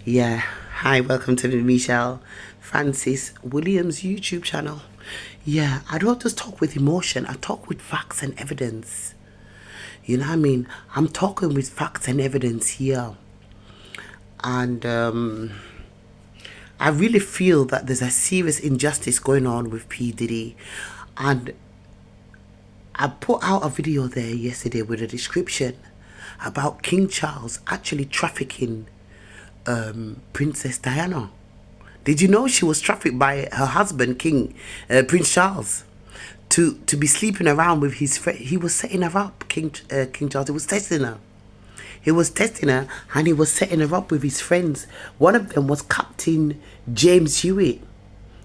Yeah, hi, welcome to the Michelle Francis Williams YouTube channel. Yeah, I don't just talk with emotion, I talk with facts and evidence. You know what I mean? I'm talking with facts and evidence here. And I really feel that there's a serious injustice going on with P. Diddy. And I put out a video there yesterday with a description about King Charles actually trafficking Princess Diana. Did you know she was trafficked by her husband, Prince Charles, to be sleeping around with his friend? He was setting her up, King Charles. He was testing her. He was testing her, and he was setting her up with his friends. One of them was Captain James Hewitt.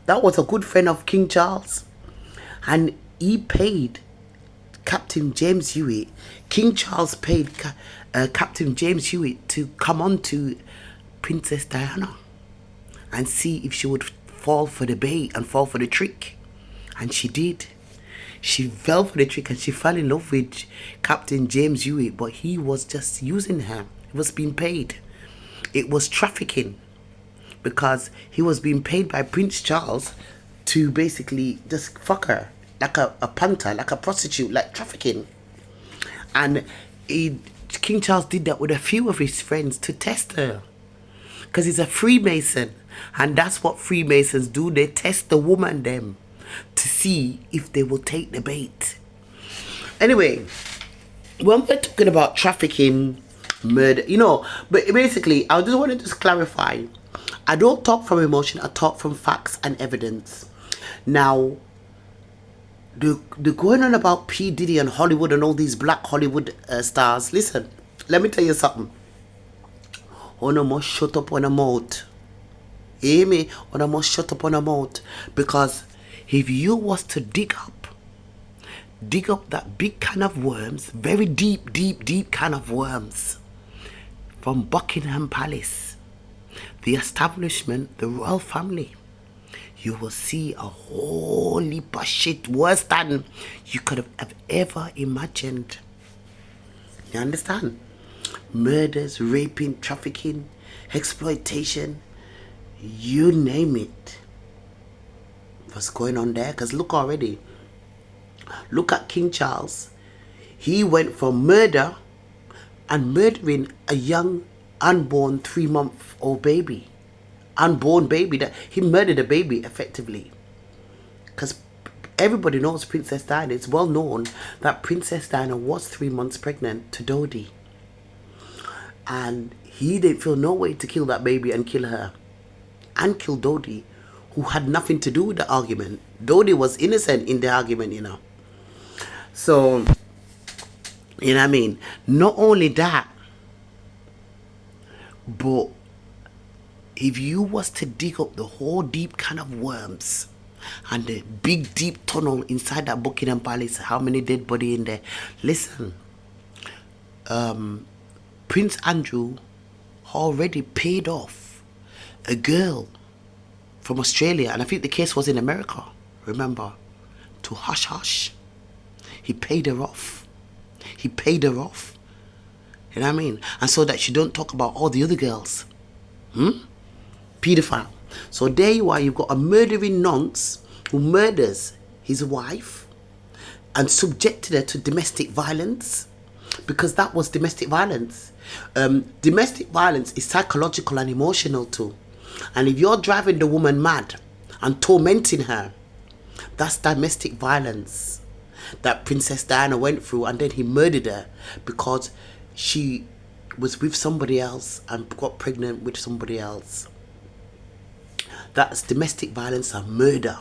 That was a good friend of King Charles, and he paid Captain James Hewitt. King Charles paid Captain James Hewitt to come on to Princess Diana and see if she would fall for the bait and fall for the trick. And she did. She fell for the trick and she fell in love with Captain James Hewitt, but he was just using her. He was being paid. It was trafficking because he was being paid by Prince Charles to basically just fuck her like a punter, like a prostitute, like trafficking. And King Charles did that with a few of his friends to test her because he's a Freemason, and that's what Freemasons do. They test the woman them to see if they will take the bait. Anyway, when we're talking about trafficking, murder, but basically I just want to just clarify, I don't talk from emotion, I talk from facts and evidence. Now, the going on about P. Diddy and Hollywood and all these black Hollywood stars, listen, let me tell you something. One must shut up on a mouth. Hear me? One must shut up on a mouth. Because if you was to dig up that big can of worms, very deep can of worms, from Buckingham Palace, the establishment, the royal family, you will see a whole heap of shit worse than you could have ever imagined. You understand? Murders, raping, trafficking, exploitation, you name it. What's going on there? Because look already. Look at King Charles. He went for murder and murdering a young unborn 3-month-old baby. Unborn baby. That he murdered a baby effectively. Because everybody knows Princess Diana. It's well known that Princess Diana was 3 months pregnant to Dodi. And he didn't feel no way to kill that baby and kill her. And kill Dodi, who had nothing to do with the argument. Dodi was innocent in the argument. So, you know what I mean? Not only that, but if you was to dig up the whole deep can of worms and the big deep tunnel inside that Buckingham Palace, how many dead body in there? Listen, Prince Andrew already paid off a girl from Australia, and I think the case was in America, remember, to hush hush. He paid her off. You know what I mean? And so that she don't talk about all the other girls. Pedophile. So there you are, you've got a murdering nonce who murders his wife and subjected her to domestic violence, because that was domestic violence. Domestic violence is psychological and emotional too. And if you're driving the woman mad and tormenting her, that's domestic violence that Princess Diana went through, and then he murdered her because she was with somebody else and got pregnant with somebody else. That's domestic violence and murder.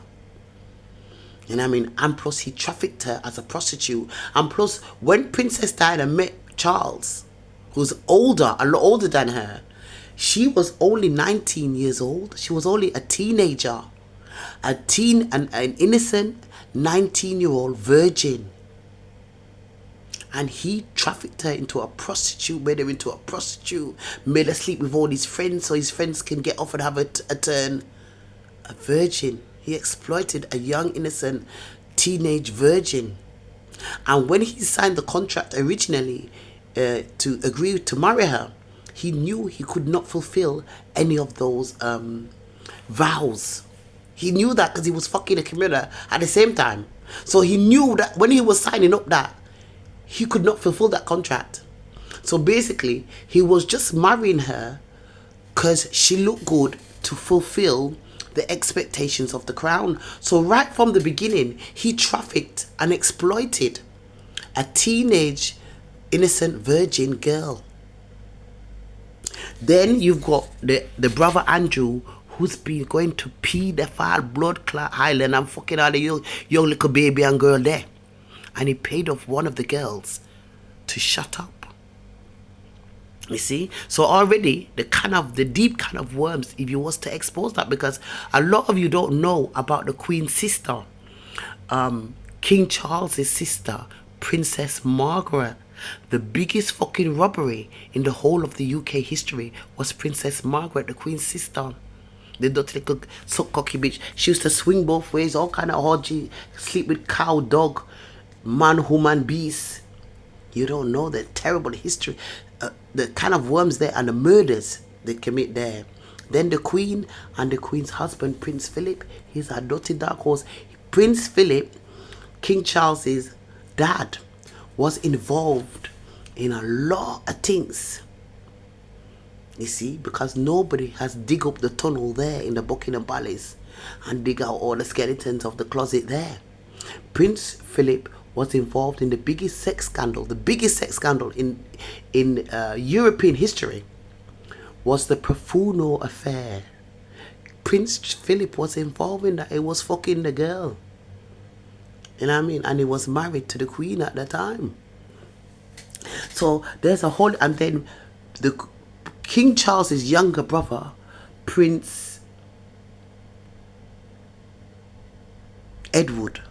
You know what I mean? And plus he trafficked her as a prostitute. And plus, when Princess Diana met Charles, who's older, a lot older than her, she was only 19 years old. She was only a teenager. An innocent 19-year-old virgin. And he trafficked her into a prostitute, made her into a prostitute, made her sleep with all his friends so his friends can get off and have a turn. A virgin. He exploited a young, innocent, teenage virgin. And when he signed the contract originally to agree to marry her, he knew he could not fulfill any of those vows. He knew that because he was fucking a Camilla at the same time. So he knew that when he was signing up that he could not fulfill that contract. So basically, he was just marrying her because she looked good to fulfill the expectations of the crown. So right from the beginning, he trafficked and exploited a teenage, innocent virgin girl. Then you've got the brother Andrew, who's been going to pedophile blood clot island and fucking all the young little baby and girl there. And he paid off one of the girls to shut up. You see, so already the deep kind of worms, if you was to expose that, because a lot of you don't know about the Queen's sister, King Charles's sister, Princess Margaret. The biggest fucking robbery in the whole of the UK history was Princess Margaret, the Queen's sister. The dirty little suck cocky bitch. She used to swing both ways, all kind of orgy, sleep with cow, dog, man, woman, beast. You don't know the terrible history, the kind of worms there and the murders they commit there. Then the Queen and the Queen's husband, Prince Philip, he's a dirty dark horse. Prince Philip, King Charles's dad, was involved in a lot of things. You see, because nobody has dig up the tunnel there in the Buckingham Palace and dig out all the skeletons of the closet there. Prince Philip was involved in the biggest sex scandal in European history, was the Profumo affair. Prince Philip was involved in that. He was fucking the girl. You know what I mean? And he was married to the Queen at the time. So there's a whole, and then the King Charles's younger brother, Prince Edward,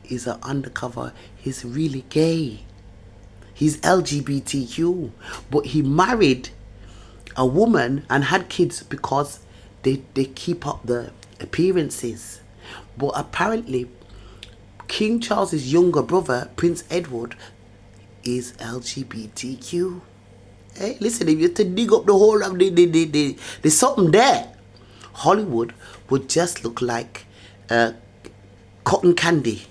is an undercover. He's really gay. He's LGBTQ, but he married a woman and had kids because they keep up the appearances. But apparently, King Charles's younger brother, Prince Edward, is LGBTQ. Hey, listen, if you have to dig up the whole of there's something there. Hollywood would just look like cotton candy